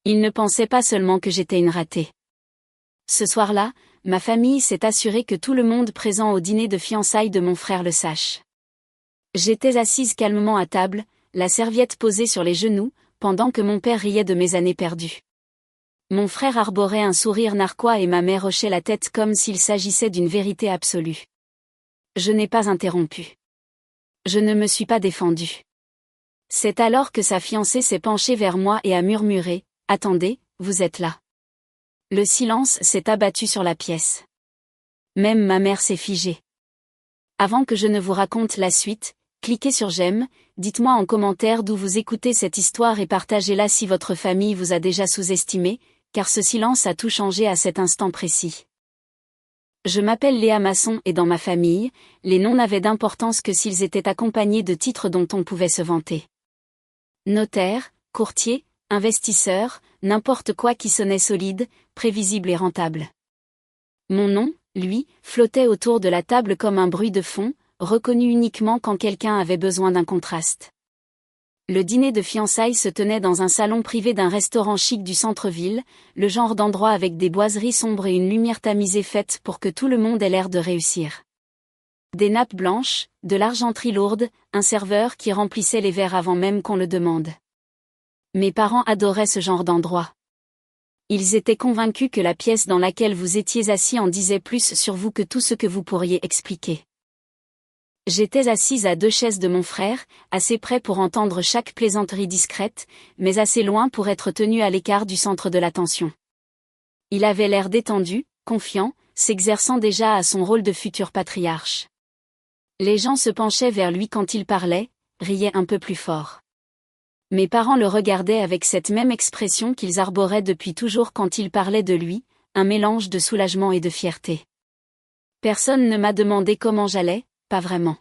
Il ne pensait pas seulement que j'étais une ratée. Ce soir-là, ma famille s'est assurée que tout le monde présent au dîner de fiançailles de mon frère le sache. J'étais assise calmement à table, la serviette posée sur les genoux, pendant que mon père riait de mes années perdues. Mon frère arborait un sourire narquois et ma mère hochait la tête comme s'il s'agissait d'une vérité absolue. Je n'ai pas interrompu. Je ne me suis pas défendue. C'est alors que sa fiancée s'est penchée vers moi et a murmuré « Attendez, vous êtes là ». Le silence s'est abattu sur la pièce. Même ma mère s'est figée. Avant que je ne vous raconte la suite, cliquez sur j'aime, dites-moi en commentaire d'où vous écoutez cette histoire et partagez-la si votre famille vous a déjà sous-estimé, car ce silence a tout changé à cet instant précis. Je m'appelle Léa Masson et dans ma famille, les noms n'avaient d'importance que s'ils étaient accompagnés de titres dont on pouvait se vanter. Notaire, courtier, investisseur, n'importe quoi qui sonnait solide, prévisible et rentable. Mon nom, lui, flottait autour de la table comme un bruit de fond, reconnu uniquement quand quelqu'un avait besoin d'un contraste. Le dîner de fiançailles se tenait dans un salon privé d'un restaurant chic du centre-ville, le genre d'endroit avec des boiseries sombres et une lumière tamisée faite pour que tout le monde ait l'air de réussir. Des nappes blanches, de l'argenterie lourde, un serveur qui remplissait les verres avant même qu'on le demande. Mes parents adoraient ce genre d'endroit. Ils étaient convaincus que la pièce dans laquelle vous étiez assis en disait plus sur vous que tout ce que vous pourriez expliquer. J'étais assise à 2 chaises de mon frère, assez près pour entendre chaque plaisanterie discrète, mais assez loin pour être tenu à l'écart du centre de l'attention. Il avait l'air détendu, confiant, s'exerçant déjà à son rôle de futur patriarche. Les gens se penchaient vers lui quand il parlait, riaient un peu plus fort. Mes parents le regardaient avec cette même expression qu'ils arboraient depuis toujours quand il parlait de lui, un mélange de soulagement et de fierté. Personne ne m'a demandé comment j'allais, pas vraiment.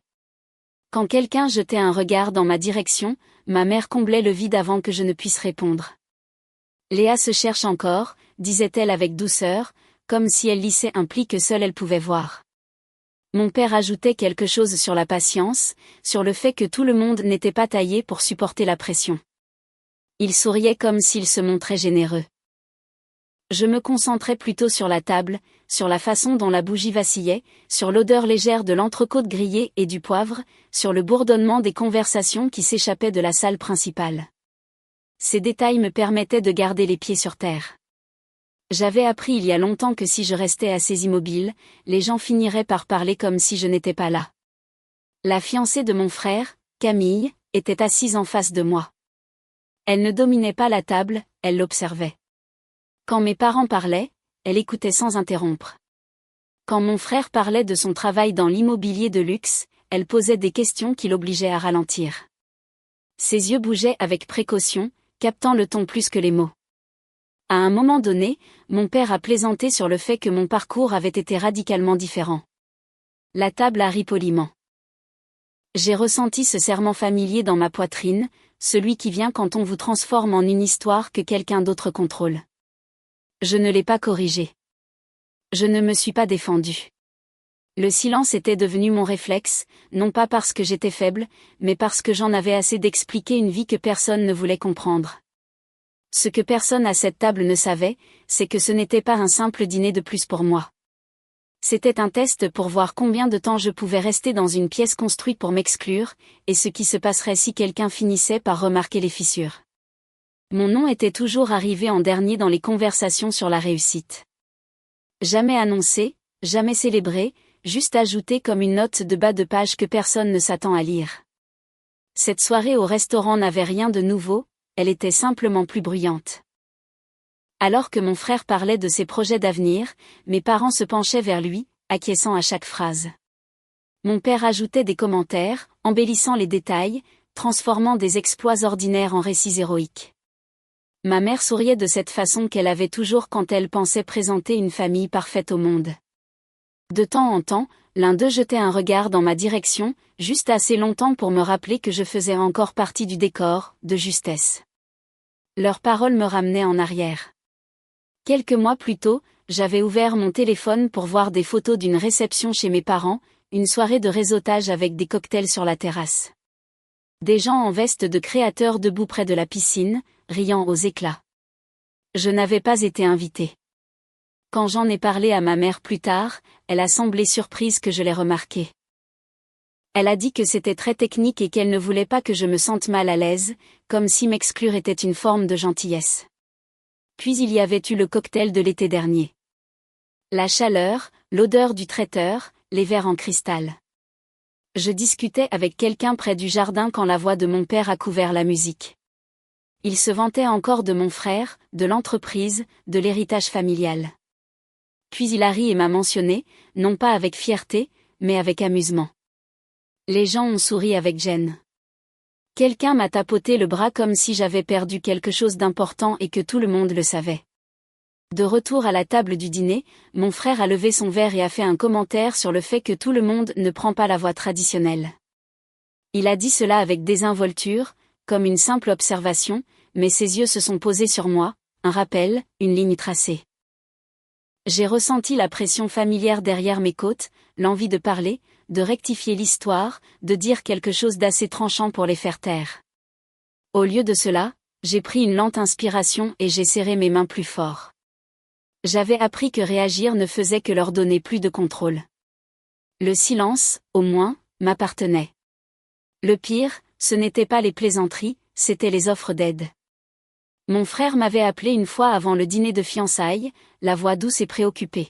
Quand quelqu'un jetait un regard dans ma direction, ma mère comblait le vide avant que je ne puisse répondre. Léa se cherche encore, disait-elle avec douceur, comme si elle lissait un pli que seule elle pouvait voir. Mon père ajoutait quelque chose sur la patience, sur le fait que tout le monde n'était pas taillé pour supporter la pression. Il souriait comme s'il se montrait généreux. Je me concentrais plutôt sur la table, sur la façon dont la bougie vacillait, sur l'odeur légère de l'entrecôte grillée et du poivre, sur le bourdonnement des conversations qui s'échappaient de la salle principale. Ces détails me permettaient de garder les pieds sur terre. J'avais appris il y a longtemps que si je restais assez immobile, les gens finiraient par parler comme si je n'étais pas là. La fiancée de mon frère, Camille, était assise en face de moi. Elle ne dominait pas la table, elle l'observait. Quand mes parents parlaient, elle écoutait sans interrompre. Quand mon frère parlait de son travail dans l'immobilier de luxe, elle posait des questions qui l'obligeaient à ralentir. Ses yeux bougeaient avec précaution, captant le ton plus que les mots. À un moment donné, mon père a plaisanté sur le fait que mon parcours avait été radicalement différent. La table a ri poliment. J'ai ressenti ce serrement familier dans ma poitrine, celui qui vient quand on vous transforme en une histoire que quelqu'un d'autre contrôle. Je ne l'ai pas corrigé. Je ne me suis pas défendue. Le silence était devenu mon réflexe, non pas parce que j'étais faible, mais parce que j'en avais assez d'expliquer une vie que personne ne voulait comprendre. Ce que personne à cette table ne savait, c'est que ce n'était pas un simple dîner de plus pour moi. C'était un test pour voir combien de temps je pouvais rester dans une pièce construite pour m'exclure, et ce qui se passerait si quelqu'un finissait par remarquer les fissures. Mon nom était toujours arrivé en dernier dans les conversations sur la réussite. Jamais annoncé, jamais célébré, juste ajouté comme une note de bas de page que personne ne s'attend à lire. Cette soirée au restaurant n'avait rien de nouveau, elle était simplement plus bruyante. Alors que mon frère parlait de ses projets d'avenir, mes parents se penchaient vers lui, acquiesçant à chaque phrase. Mon père ajoutait des commentaires, embellissant les détails, transformant des exploits ordinaires en récits héroïques. Ma mère souriait de cette façon qu'elle avait toujours quand elle pensait présenter une famille parfaite au monde. De temps en temps, l'un d'eux jetait un regard dans ma direction, juste assez longtemps pour me rappeler que je faisais encore partie du décor, de justesse. Leurs paroles me ramenaient en arrière. Quelques mois plus tôt, j'avais ouvert mon téléphone pour voir des photos d'une réception chez mes parents, une soirée de réseautage avec des cocktails sur la terrasse. Des gens en veste de créateurs debout près de la piscine, riant aux éclats. Je n'avais pas été invitée. Quand j'en ai parlé à ma mère plus tard, elle a semblé surprise que je l'ai remarqué. Elle a dit que c'était très technique et qu'elle ne voulait pas que je me sente mal à l'aise, comme si m'exclure était une forme de gentillesse. Puis il y avait eu le cocktail de l'été dernier. La chaleur, l'odeur du traiteur, les verres en cristal. Je discutais avec quelqu'un près du jardin quand la voix de mon père a couvert la musique. Il se vantait encore de mon frère, de l'entreprise, de l'héritage familial. Puis il a ri et m'a mentionné, non pas avec fierté, mais avec amusement. Les gens ont souri avec gêne. Quelqu'un m'a tapoté le bras comme si j'avais perdu quelque chose d'important et que tout le monde le savait. De retour à la table du dîner, mon frère a levé son verre et a fait un commentaire sur le fait que tout le monde ne prend pas la voie traditionnelle. Il a dit cela avec désinvolture, comme une simple observation, mais ses yeux se sont posés sur moi, un rappel, une ligne tracée. J'ai ressenti la pression familière derrière mes côtes, l'envie de parler, de rectifier l'histoire, de dire quelque chose d'assez tranchant pour les faire taire. Au lieu de cela, j'ai pris une lente inspiration et j'ai serré mes mains plus fort. J'avais appris que réagir ne faisait que leur donner plus de contrôle. Le silence, au moins, m'appartenait. Le pire, ce n'étaient pas les plaisanteries, c'étaient les offres d'aide. Mon frère m'avait appelé une fois avant le dîner de fiançailles, la voix douce et préoccupée.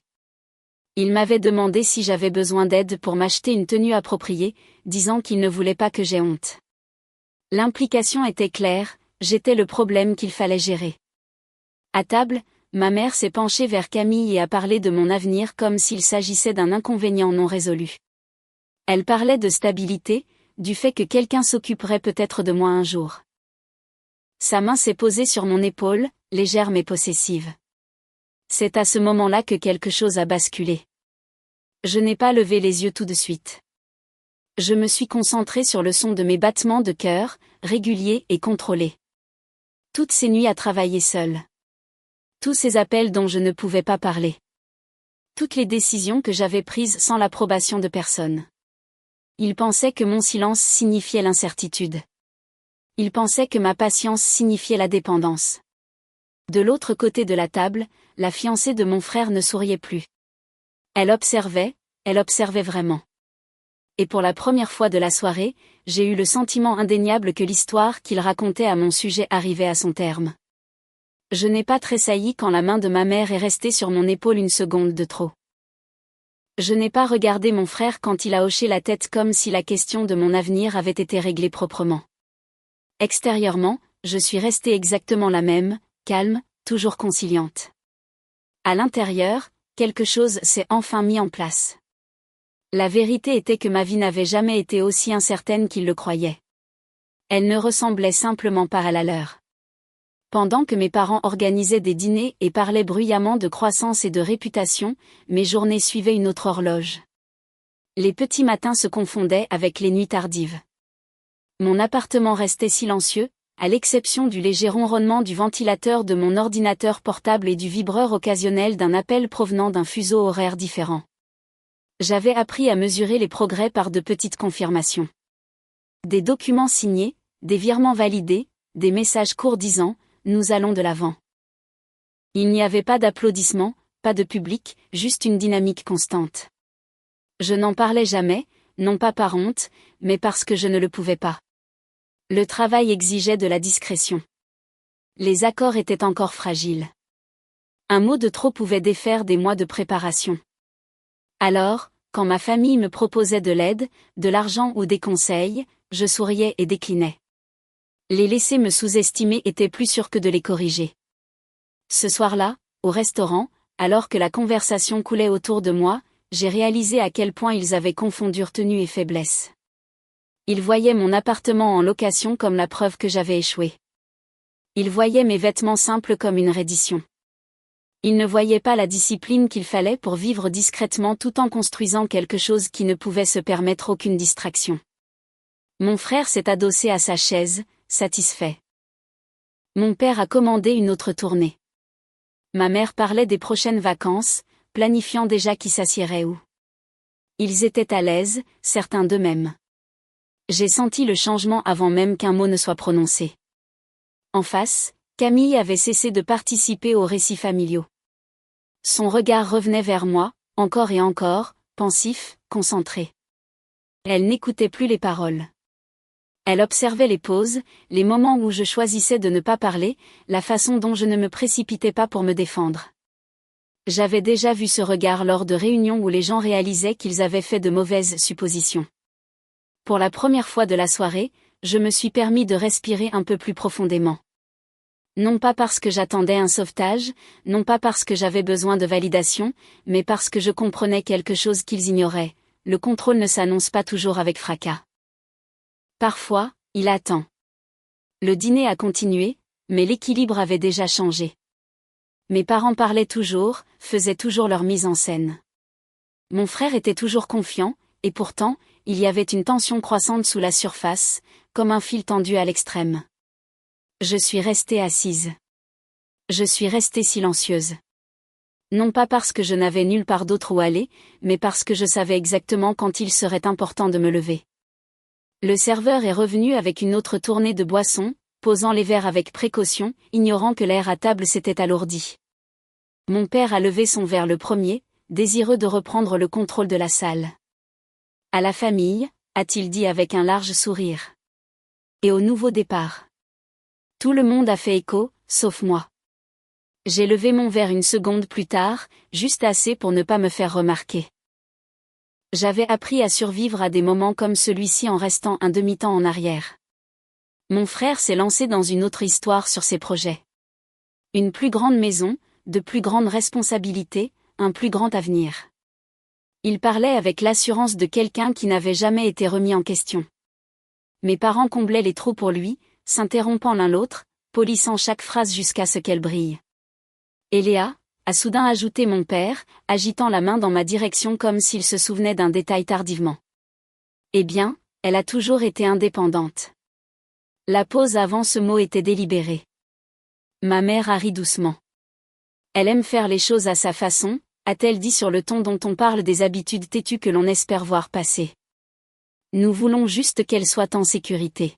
Il m'avait demandé si j'avais besoin d'aide pour m'acheter une tenue appropriée, disant qu'il ne voulait pas que j'aie honte. L'implication était claire, j'étais le problème qu'il fallait gérer. À table, ma mère s'est penchée vers Camille et a parlé de mon avenir comme s'il s'agissait d'un inconvénient non résolu. Elle parlait de stabilité, du fait que quelqu'un s'occuperait peut-être de moi un jour. Sa main s'est posée sur mon épaule, légère mais possessive. C'est à ce moment-là que quelque chose a basculé. Je n'ai pas levé les yeux tout de suite. Je me suis concentrée sur le son de mes battements de cœur, réguliers et contrôlés. Toutes ces nuits à travailler seule. Tous ces appels dont je ne pouvais pas parler. Toutes les décisions que j'avais prises sans l'approbation de personne. Il pensait que mon silence signifiait l'incertitude. Il pensait que ma patience signifiait la dépendance. De l'autre côté de la table, la fiancée de mon frère ne souriait plus. Elle observait vraiment. Et pour la première fois de la soirée, j'ai eu le sentiment indéniable que l'histoire qu'il racontait à mon sujet arrivait à son terme. Je n'ai pas tressailli quand la main de ma mère est restée sur mon épaule une seconde de trop. Je n'ai pas regardé mon frère quand il a hoché la tête comme si la question de mon avenir avait été réglée proprement. Extérieurement, je suis restée exactement la même, calme, toujours conciliante. À l'intérieur, quelque chose s'est enfin mis en place. La vérité était que ma vie n'avait jamais été aussi incertaine qu'il le croyait. Elle ne ressemblait simplement pas à la leur. Pendant que mes parents organisaient des dîners et parlaient bruyamment de croissance et de réputation, mes journées suivaient une autre horloge. Les petits matins se confondaient avec les nuits tardives. Mon appartement restait silencieux, à l'exception du léger ronronnement du ventilateur de mon ordinateur portable et du vibreur occasionnel d'un appel provenant d'un fuseau horaire différent. J'avais appris à mesurer les progrès par de petites confirmations. Des documents signés, des virements validés, des messages courts disant « Nous allons de l'avant ». Il n'y avait pas d'applaudissements, pas de public, juste une dynamique constante. Je n'en parlais jamais, non pas par honte, mais parce que je ne le pouvais pas. Le travail exigeait de la discrétion. Les accords étaient encore fragiles. Un mot de trop pouvait défaire des mois de préparation. Alors, quand ma famille me proposait de l'aide, de l'argent ou des conseils, je souriais et déclinais. Les laisser me sous-estimer était plus sûr que de les corriger. Ce soir-là, au restaurant, alors que la conversation coulait autour de moi, j'ai réalisé à quel point ils avaient confondu retenue et faiblesse. Ils voyaient mon appartement en location comme la preuve que j'avais échoué. Ils voyaient mes vêtements simples comme une reddition. Ils ne voyaient pas la discipline qu'il fallait pour vivre discrètement tout en construisant quelque chose qui ne pouvait se permettre aucune distraction. Mon frère s'est adossé à sa chaise, satisfait. Mon père a commandé une autre tournée. Ma mère parlait des prochaines vacances, planifiant déjà qui s'assierait où. Ils étaient à l'aise, certains d'eux-mêmes. J'ai senti le changement avant même qu'un mot ne soit prononcé. En face, Camille avait cessé de participer aux récits familiaux. Son regard revenait vers moi, encore et encore, pensif, concentré. Elle n'écoutait plus les paroles. Elle observait les pauses, les moments où je choisissais de ne pas parler, la façon dont je ne me précipitais pas pour me défendre. J'avais déjà vu ce regard lors de réunions où les gens réalisaient qu'ils avaient fait de mauvaises suppositions. Pour la première fois de la soirée, je me suis permis de respirer un peu plus profondément. Non pas parce que j'attendais un sauvetage, non pas parce que j'avais besoin de validation, mais parce que je comprenais quelque chose qu'ils ignoraient. Le contrôle ne s'annonce pas toujours avec fracas. Parfois, il attend. Le dîner a continué, mais l'équilibre avait déjà changé. Mes parents parlaient toujours, faisaient toujours leur mise en scène. Mon frère était toujours confiant, et pourtant, il y avait une tension croissante sous la surface, comme un fil tendu à l'extrême. Je suis restée assise. Je suis restée silencieuse. Non pas parce que je n'avais nulle part d'autre où aller, mais parce que je savais exactement quand il serait important de me lever. Le serveur est revenu avec une autre tournée de boissons, posant les verres avec précaution, ignorant que l'air à table s'était alourdi. Mon père a levé son verre le premier, désireux de reprendre le contrôle de la salle. À la famille, a-t-il dit avec un large sourire. Et au nouveau départ. Tout le monde a fait écho, sauf moi. J'ai levé mon verre une seconde plus tard, juste assez pour ne pas me faire remarquer. J'avais appris à survivre à des moments comme celui-ci en restant un demi-temps en arrière. Mon frère s'est lancé dans une autre histoire sur ses projets. Une plus grande maison, de plus grandes responsabilités, un plus grand avenir. Il parlait avec l'assurance de quelqu'un qui n'avait jamais été remis en question. Mes parents comblaient les trous pour lui, s'interrompant l'un l'autre, polissant chaque phrase jusqu'à ce qu'elle brille. Et Léa, a soudain ajouté mon père, agitant la main dans ma direction comme s'il se souvenait d'un détail tardivement. Eh bien, elle a toujours été indépendante. La pause avant ce mot était délibérée. Ma mère a ri doucement. Elle aime faire les choses à sa façon, a-t-elle dit sur le ton dont on parle des habitudes têtues que l'on espère voir passer. Nous voulons juste qu'elle soit en sécurité.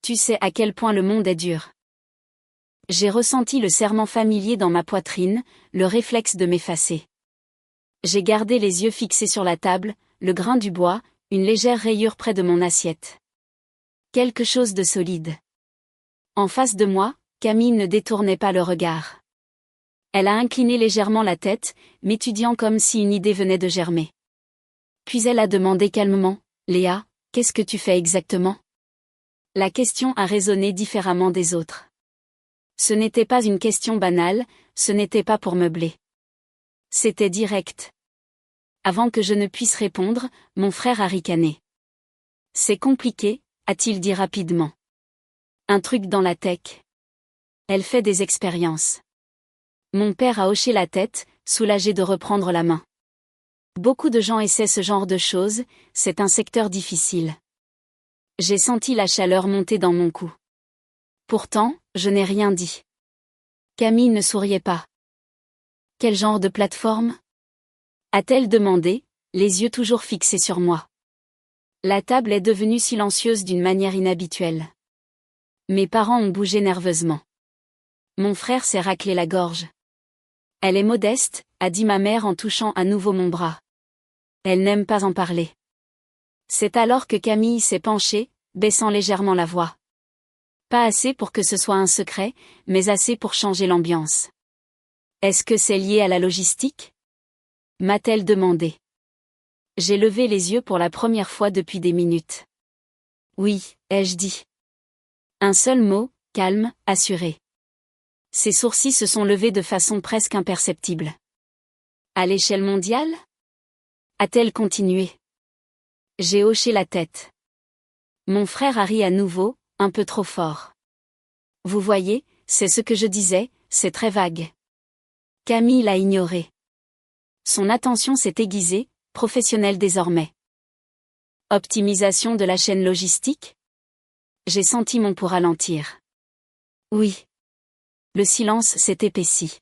Tu sais à quel point le monde est dur. J'ai ressenti le serrement familier dans ma poitrine, le réflexe de m'effacer. J'ai gardé les yeux fixés sur la table, le grain du bois, une légère rayure près de mon assiette. Quelque chose de solide. En face de moi, Camille ne détournait pas le regard. Elle a incliné légèrement la tête, m'étudiant comme si une idée venait de germer. Puis elle a demandé calmement, « Léa, qu'est-ce que tu fais exactement ?» La question a résonné différemment des autres. Ce n'était pas une question banale, ce n'était pas pour meubler. C'était direct. Avant que je ne puisse répondre, mon frère a ricané. « C'est compliqué », a-t-il dit rapidement. « Un truc dans la tech. Elle fait des expériences. » Mon père a hoché la tête, soulagé de reprendre la main. Beaucoup de gens essaient ce genre de choses, c'est un secteur difficile. J'ai senti la chaleur monter dans mon cou. Pourtant, je n'ai rien dit. Camille ne souriait pas. Quel genre de plateforme ? A-t-elle demandé, les yeux toujours fixés sur moi. La table est devenue silencieuse d'une manière inhabituelle. Mes parents ont bougé nerveusement. Mon frère s'est raclé la gorge. Elle est modeste, a dit ma mère en touchant à nouveau mon bras. Elle n'aime pas en parler. C'est alors que Camille s'est penchée, baissant légèrement la voix. Pas assez pour que ce soit un secret, mais assez pour changer l'ambiance. Est-ce que c'est lié à la logistique ? M'a-t-elle demandé. J'ai levé les yeux pour la première fois depuis des minutes. Oui, ai-je dit. Un seul mot, calme, assuré. Ses sourcils se sont levés de façon presque imperceptible. À l'échelle mondiale ? A-t-elle continué ? J'ai hoché la tête. Mon frère a ri à nouveau, un peu trop fort. Vous voyez, c'est ce que je disais, c'est très vague. Camille l'a ignoré. Son attention s'est aiguisée, professionnelle désormais. Optimisation de la chaîne logistique ? J'ai senti mon pouls ralentir. Oui. Le silence s'est épaissi.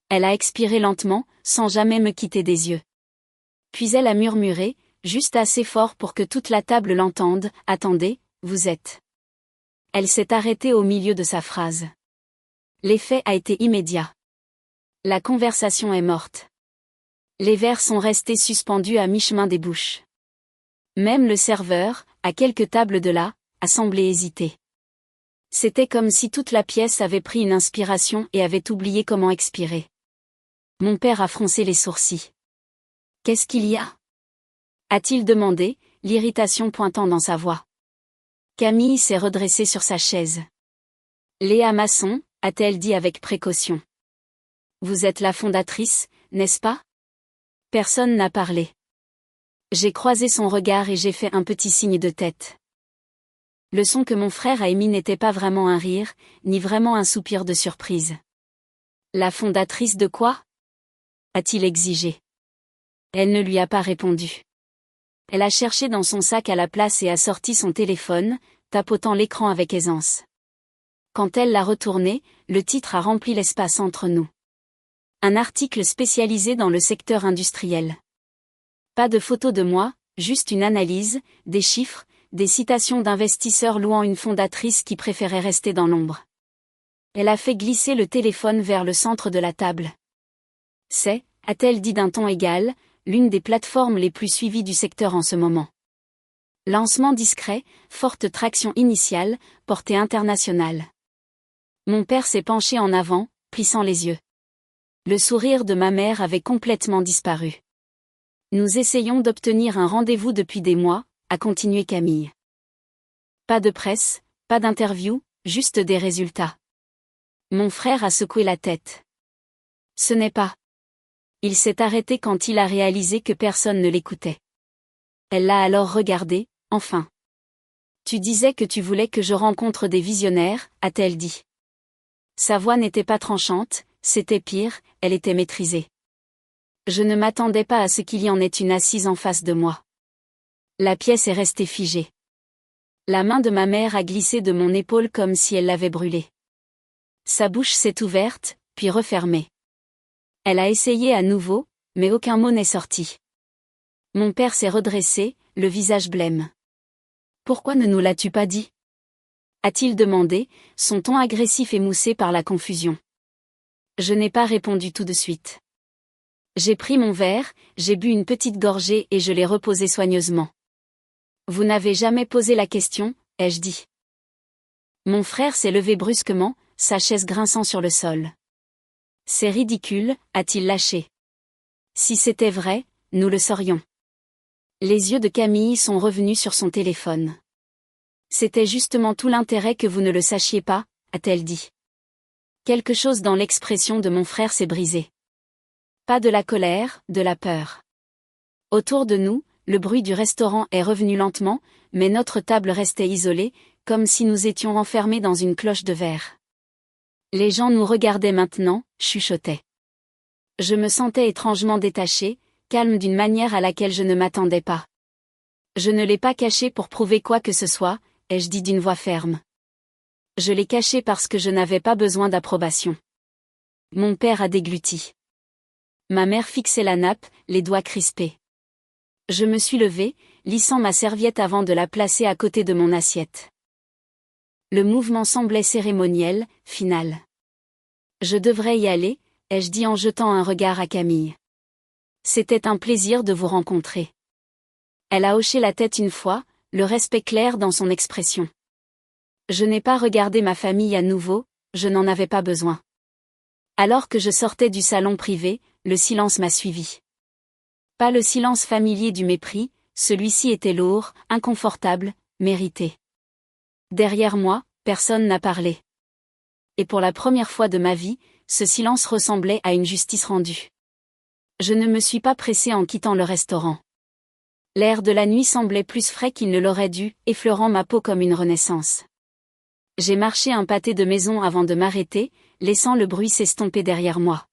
Elle a expiré lentement, sans jamais me quitter des yeux. Puis elle a murmuré, juste assez fort pour que toute la table l'entende, « Attendez, vous êtes… » Elle s'est arrêtée au milieu de sa phrase. L'effet a été immédiat. La conversation est morte. Les verres sont restés suspendus à mi-chemin des bouches. Même le serveur, à quelques tables de là, a semblé hésiter. C'était comme si toute la pièce avait pris une inspiration et avait oublié comment expirer. Mon père a froncé les sourcils. « Qu'est-ce qu'il y a ?» a-t-il demandé, l'irritation pointant dans sa voix. Camille s'est redressée sur sa chaise. « Léa Masson », a-t-elle dit avec précaution. « Vous êtes la fondatrice, n'est-ce pas ?» Personne n'a parlé. J'ai croisé son regard et j'ai fait un petit signe de tête. Le son que mon frère a émis n'était pas vraiment un rire, ni vraiment un soupir de surprise. « La fondatrice de quoi ?» a-t-il exigé. Elle ne lui a pas répondu. Elle a cherché dans son sac à la place et a sorti son téléphone, tapotant l'écran avec aisance. Quand elle l'a retourné, le titre a rempli l'espace entre nous. Un article spécialisé dans le secteur industriel. Pas de photo de moi, juste une analyse, des chiffres, des citations d'investisseurs louant une fondatrice qui préférait rester dans l'ombre. Elle a fait glisser le téléphone vers le centre de la table. C'est, a-t-elle dit d'un ton égal, l'une des plateformes les plus suivies du secteur en ce moment. Lancement discret, forte traction initiale, portée internationale. Mon père s'est penché en avant, plissant les yeux. Le sourire de ma mère avait complètement disparu. Nous essayons d'obtenir un rendez-vous depuis des mois, a continué Camille. Pas de presse, pas d'interview, juste des résultats. Mon frère a secoué la tête. Ce n'est pas. Il s'est arrêté quand il a réalisé que personne ne l'écoutait. Elle l'a alors regardé, enfin. Tu disais que tu voulais que je rencontre des visionnaires, a-t-elle dit. Sa voix n'était pas tranchante, c'était pire, elle était maîtrisée. Je ne m'attendais pas à ce qu'il y en ait une assise en face de moi. La pièce est restée figée. La main de ma mère a glissé de mon épaule comme si elle l'avait brûlée. Sa bouche s'est ouverte, puis refermée. Elle a essayé à nouveau, mais aucun mot n'est sorti. Mon père s'est redressé, le visage blême. « Pourquoi ne nous l'as-tu pas dit ?» a-t-il demandé, son ton agressif émoussé par la confusion. Je n'ai pas répondu tout de suite. J'ai pris mon verre, j'ai bu une petite gorgée et je l'ai reposé soigneusement. Vous n'avez jamais posé la question, ai-je dit. Mon frère s'est levé brusquement, sa chaise grinçant sur le sol. C'est ridicule, a-t-il lâché. Si c'était vrai, nous le saurions. Les yeux de Camille sont revenus sur son téléphone. C'était justement tout l'intérêt que vous ne le sachiez pas, a-t-elle dit. Quelque chose dans l'expression de mon frère s'est brisé. Pas de la colère, de la peur. Autour de nous, le bruit du restaurant est revenu lentement, mais notre table restait isolée, comme si nous étions enfermés dans une cloche de verre. Les gens nous regardaient maintenant, chuchotaient. Je me sentais étrangement détaché, calme d'une manière à laquelle je ne m'attendais pas. Je ne l'ai pas caché pour prouver quoi que ce soit, ai-je dit d'une voix ferme. Je l'ai caché parce que je n'avais pas besoin d'approbation. Mon père a dégluti. Ma mère fixait la nappe, les doigts crispés. Je me suis levé, lissant ma serviette avant de la placer à côté de mon assiette. Le mouvement semblait cérémoniel, final. Je devrais y aller, ai-je dit en jetant un regard à Camille. C'était un plaisir de vous rencontrer. Elle a hoché la tête une fois, le respect clair dans son expression. Je n'ai pas regardé ma famille à nouveau, je n'en avais pas besoin. Alors que je sortais du salon privé, le silence m'a suivi. Pas le silence familier du mépris, celui-ci était lourd, inconfortable, mérité. Derrière moi, personne n'a parlé. Et pour la première fois de ma vie, ce silence ressemblait à une justice rendue. Je ne me suis pas pressé en quittant le restaurant. L'air de la nuit semblait plus frais qu'il ne l'aurait dû, effleurant ma peau comme une renaissance. J'ai marché un pâté de maison avant de m'arrêter, laissant le bruit s'estomper derrière moi.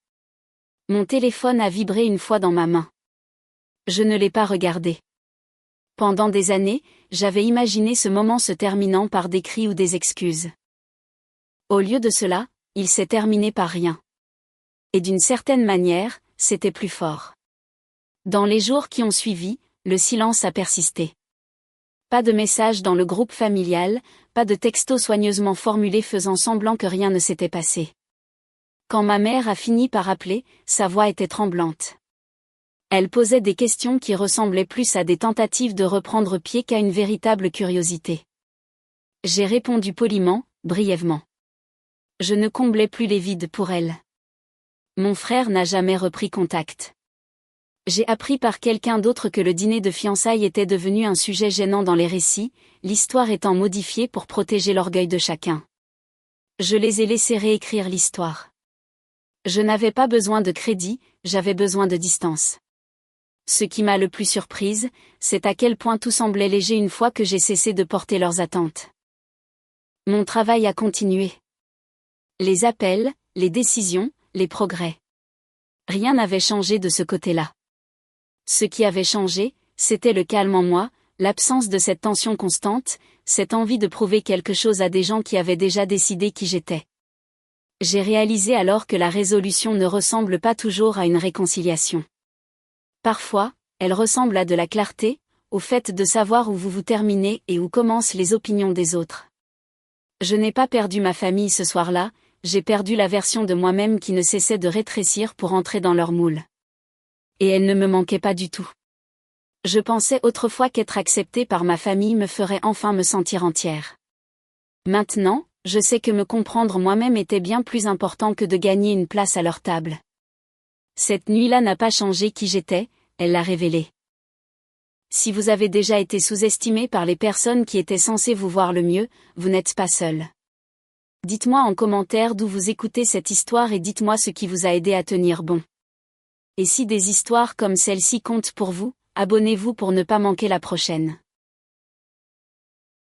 Mon téléphone a vibré une fois dans ma main. Je ne l'ai pas regardé. Pendant des années, j'avais imaginé ce moment se terminant par des cris ou des excuses. Au lieu de cela, il s'est terminé par rien. Et d'une certaine manière, c'était plus fort. Dans les jours qui ont suivi, le silence a persisté. Pas de message dans le groupe familial, pas de texto soigneusement formulé faisant semblant que rien ne s'était passé. Quand ma mère a fini par appeler, sa voix était tremblante. Elle posait des questions qui ressemblaient plus à des tentatives de reprendre pied qu'à une véritable curiosité. J'ai répondu poliment, brièvement. Je ne comblais plus les vides pour elle. Mon frère n'a jamais repris contact. J'ai appris par quelqu'un d'autre que le dîner de fiançailles était devenu un sujet gênant dans les récits, l'histoire étant modifiée pour protéger l'orgueil de chacun. Je les ai laissés réécrire l'histoire. Je n'avais pas besoin de crédit, j'avais besoin de distance. Ce qui m'a le plus surprise, c'est à quel point tout semblait léger une fois que j'ai cessé de porter leurs attentes. Mon travail a continué. Les appels, les décisions, les progrès. Rien n'avait changé de ce côté-là. Ce qui avait changé, c'était le calme en moi, l'absence de cette tension constante, cette envie de prouver quelque chose à des gens qui avaient déjà décidé qui j'étais. J'ai réalisé alors que la résolution ne ressemble pas toujours à une réconciliation. Parfois, elle ressemble à de la clarté, au fait de savoir où vous terminez et où commencent les opinions des autres. Je n'ai pas perdu ma famille ce soir-là, j'ai perdu la version de moi-même qui ne cessait de rétrécir pour entrer dans leur moule. Et elle ne me manquait pas du tout. Je pensais autrefois qu'être acceptée par ma famille me ferait enfin me sentir entière. Maintenant, je sais que me comprendre moi-même était bien plus important que de gagner une place à leur table. Cette nuit-là n'a pas changé qui j'étais, elle l'a révélé. Si vous avez déjà été sous-estimé par les personnes qui étaient censées vous voir le mieux, vous n'êtes pas seul. Dites-moi en commentaire d'où vous écoutez cette histoire et dites-moi ce qui vous a aidé à tenir bon. Et si des histoires comme celle-ci comptent pour vous, abonnez-vous pour ne pas manquer la prochaine.